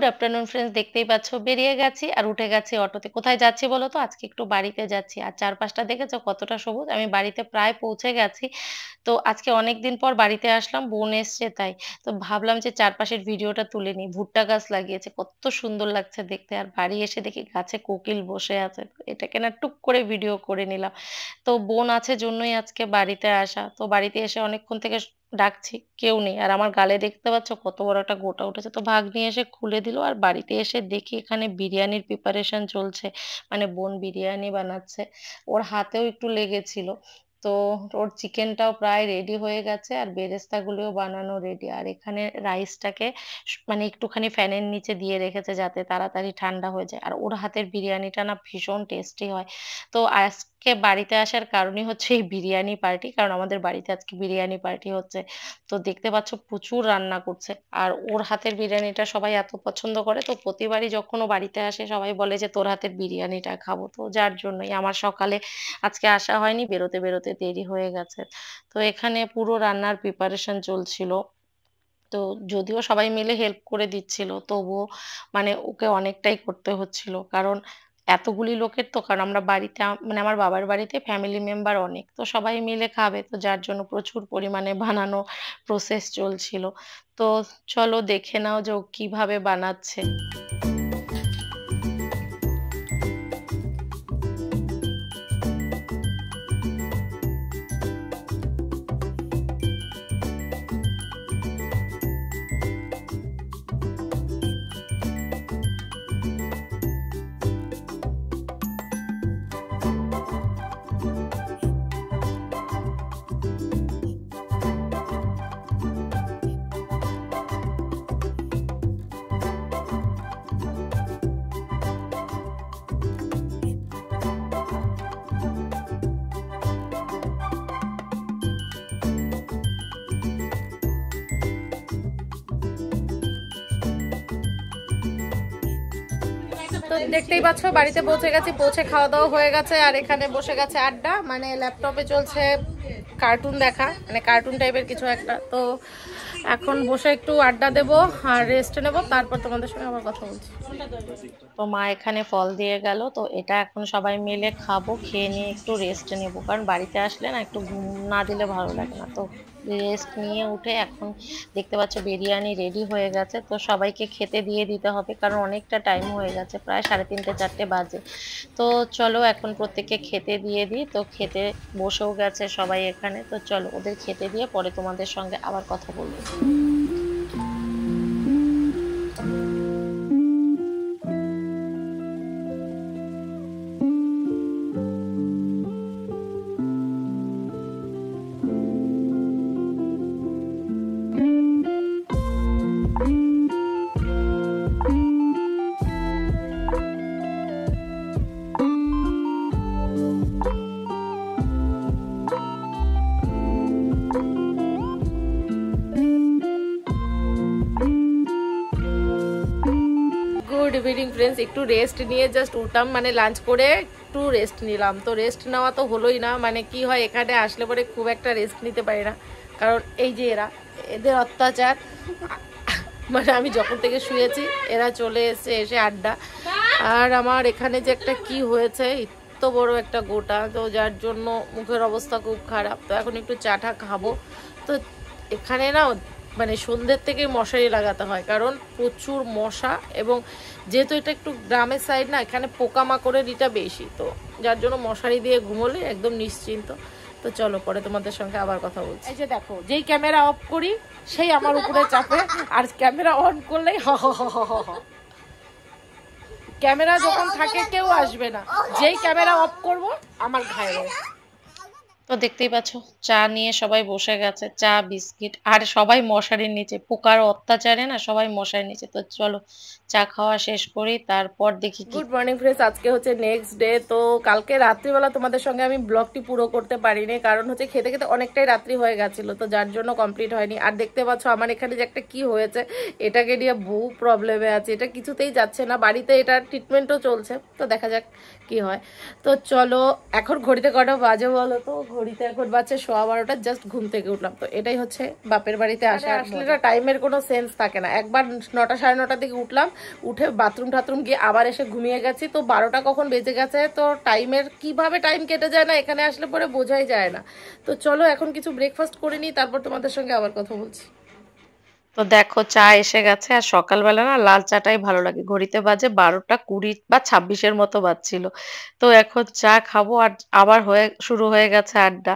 Afternoon friends, দেখতেই পাচ্ছ বেরিয়ে গেছি আর উঠে গেছি অটোতে। কোথায় যাচ্ছি বলো তো? আজকে একটু বাড়িতে যাচ্ছি। আর চারপাশটা দেখেছো কতটা সবুজ? আমি বাড়িতে প্রায় পৌঁছে গেছি। তো আজকে অনেকদিন পর বাড়িতে আসলাম, বোন এসছে তাই। তো ভাবলাম যে চারপাশের ভিডিওটা তুলে নিই। ভুট্টা গাছ লাগিয়েছে, কত সুন্দর লাগছে দেখতে। আর বাড়ি এসে দেখি গাছে কোকিল বসে আছে। তো এটাকে না টুক করে ভিডিও করে নিলাম। তো বোন আছে জন্যই আজকে বাড়িতে আসা। তো বাড়িতে এসে অনেকক্ষণ থেকে ডাকছি, কেউ নেই। আর আমার গালে দেখতে পাচ্ছ কত বড় একটা গোটা উঠেছে। তো ভাগ্নি এসে খুলে দিল। আর বাড়িতে এসে দেখি এখানে বিরিয়ানির প্রিপারেশন চলছে। মানে বোন বিরিয়ানি বানাচ্ছে। ওর হাতেও একটু লেগেছিল। তো ওর চিকেনটাও প্রায় রেডি হয়ে গেছে আর বেরেস্তাগুলোও বানানো রেডি। আর এখানে রাইসটাকে মানে একটুখানি ফ্যানের নিচে দিয়ে রেখেছে যাতে তাড়াতাড়ি ঠান্ডা হয়ে যায়। আর ওর হাতের বিরিয়ানিটা না ভীষণ টেস্টি হয়। তো আজকে বাড়িতে আসার কারণই হচ্ছে এই বিরিয়ানি পার্টি। কারণ আমাদের বাড়িতে আজকে বিরিয়ানি পার্টি হচ্ছে। তো দেখতে পাচ্ছ প্রচুর রান্না করছে। আর ওর হাতের বিরিয়ানিটা সবাই এত পছন্দ করে, তো প্রতিবারই যখন ও বাড়িতে আসে সবাই বলে যে তোর হাতের বিরিয়ানিটা খাবো। তো যার জন্যই আমার সকালে আজকে আসা হয়নি, বেরোতে বেরোতে দেরি হয়ে গেছে। তো এখানে পুরো রান্নার প্রিপারেশন চলছিল। তো যদিও সবাই মিলে হেল্প করে দিচ্ছিল, তবুও মানে ওকে অনেকটাই করতে হচ্ছিল। কারণ এতগুলি লোকের, তো কারণ আমরা বাড়িতে মানে আমার বাবার বাড়িতে ফ্যামিলি মেম্বার অনেক, তো সবাই মিলে খাবে, তো যার জন্য প্রচুর পরিমাণে বানানো প্রসেস চলছিল। তো চলো দেখে নাও যে ও কিভাবে বানাচ্ছে। তো দেখতেই পাচ্ছ বাড়িতে পৌঁছে গেছি, পৌঁছে খাওয়া দাওয়া হয়ে গেছে। আর এখানে বসে গেছে আড্ডা, মানে ল্যাপটপে চলছে কার্টুন দেখা, মানে কার্টুন টাইপের কিছু একটা। তো এখন বসে একটু আড্ডা দেবো আর রেস্ট নেব, তারপর তোমাদের সঙ্গে আবার কথা বলছি। তো মা এখানে ফল দিয়ে গেল, তো এটা এখন সবাই মিলে খাবো, খেয়ে নিয়ে একটু রেস্ট নেব। কারণ বাড়িতে আসলে না একটু ঘুম না দিলে ভালো লাগে না। তো রেস্ট নিয়ে উঠে এখন দেখতে পাচ্ছ বিরিয়ানি রেডি হয়ে গেছে। তো সবাইকে খেতে দিয়ে দিতে হবে, কারণ অনেকটা টাইম হয়ে গেছে, প্রায় 3:30 4টে বাজে। তো চলো এখন প্রত্যেককে খেতে দিয়ে দিই। তো খেতে বসেও গেছে সবাই এখানে। তো চলো ওদের খেতে দিয়ে পরে তোমাদের সঙ্গে আবার কথা বলবো। গুড ইভিনিং ফ্রেন্ডস, একটু রেস্ট নিয়ে জাস্ট উঠলাম, মানে লাঞ্চ করে একটু রেস্ট নিলাম। তো রেস্ট নেওয়া তো হলোই না, মানে কি হয় এখানে আসলে পরে খুব একটা রেস্ট নিতে পারি না। কারণ এই যে এদের অত্যাচার, মানে আমি যখন থেকে শুয়েছি এরা চলে এসে আড্ডা। আর আমার এখানে যে একটা কি হয়েছে, এত বড় একটা গোটা, তো যার জন্য মুখের অবস্থা খুব খারাপ। তো এখন একটু চাটা খাবো। তো এখানে না মানে সন্ধ্যের থেকে মশারি লাগাতে হয়, কারণ প্রচুর মশা। এবং যেহেতু এটা একটু গ্রামের সাইড না, এখানে পোকামাকড়ের এটা বেশি, তো যার জন্য মশারি দিয়ে ঘুমোলে একদম নিশ্চিন্ত। তো চলো পরে তোমাদের সঙ্গে আবার কথা বলছি। এই যে দেখো, যেই ক্যামেরা অফ করি সেই আমার উপরে চাপে, আর ক্যামেরা অন করলেই হ হ হ হ হ। ক্যামেরা যখন থাকে কেউ আসবে না, যেই ক্যামেরা অফ করব আমার ঘায়ে। তো দেখতেই পাচ্ছ চা নিয়ে সবাই বসে গেছে, চা বিস্কিট, আর সবাই মশারির নিচে, পোকার অত্যাচারে না সবাই মশারির নিচে। তো চলো চা খাওয়া শেষ করি, তারপর দেখি। গুড মর্নিং ফ্রেন্ডস, আজকে হচ্ছে নেক্সট ডে। তো কালকে রাত্রিবেলা তোমাদের সঙ্গে আমি ব্লগটি পুরো করতে পারিনি, কারণ হচ্ছে খেতে খেতে অনেকটাই রাত্রি হয়ে গেছিলো, তো যার জন্য কমপ্লিট হয়নি। আর দেখতে পাচ্ছ আমার এখানে যে একটা কি হয়েছে, এটাকে নিয়ে বহু প্রবলেমে আছে, এটা কিছুতেই যাচ্ছে না। বাড়িতে এটার ট্রিটমেন্টও চলছে, তো দেখা যাক কি হয়। তো চলো এখন ঘড়িতে কটা বাজে বলো তো? ঘড়িতে এখন বাজছে 12:15, জাস্ট ঘুম থেকে উঠলাম। তো এটাই হচ্ছে বাপের বাড়িতে আসলে না টাইমের কোনো সেন্স থাকে না। একবার 9টা 9:30 দিকে উঠলাম, উঠে বাথরুম টাথরুম গিয়ে আবার এসে ঘুমিয়ে গেছি। তো 12টা কখন বেজে গেছে, তো টাইমের কিভাবে টাইম কেটে যায় না এখানে আসলে পরে বোঝাই যায় না। তো চলো এখন কিছু ব্রেকফাস্ট করে নিই, তারপর তোমাদের সঙ্গে আবার কথা বলছি। তো দেখো চা এসে গেছে, আর সকালবেলা না লাল চাটাই ভালো লাগে। ঘড়িতে বাজে 12টা 20 বা 26-এর মতো বাজছিল। তো এখন চা খাবো, আর আবার শুরু হয়ে গেছে আড্ডা।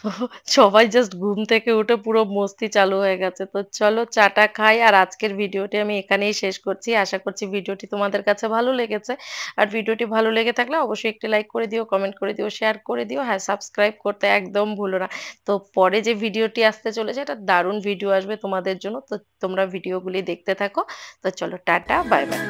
তো সবাই জাস্ট ঘুম থেকে উঠে পুরো মস্তি চালু হয়ে গেছে। তো চলো চাটা খাই, আর আজকের ভিডিওটি আমি এখানেই শেষ করছি। আশা করছি ভিডিওটি তোমাদের কাছে ভালো লেগেছে। আর ভিডিওটি ভালো লেগে থাকলে অবশ্যই একটি লাইক করে দিও, কমেন্ট করে দিও, শেয়ার করে দিও। হ্যাঁ, সাবস্ক্রাইব করতে একদম ভুলো না। তো পরে যে ভিডিওটি আসতে চলেছে, এটা দারুণ ভিডিও আসবে তোমাদের জন্য। তো তোমরা ভিডিওগুলি দেখতে থাকো। তো চলো টাটা, বাই বাই।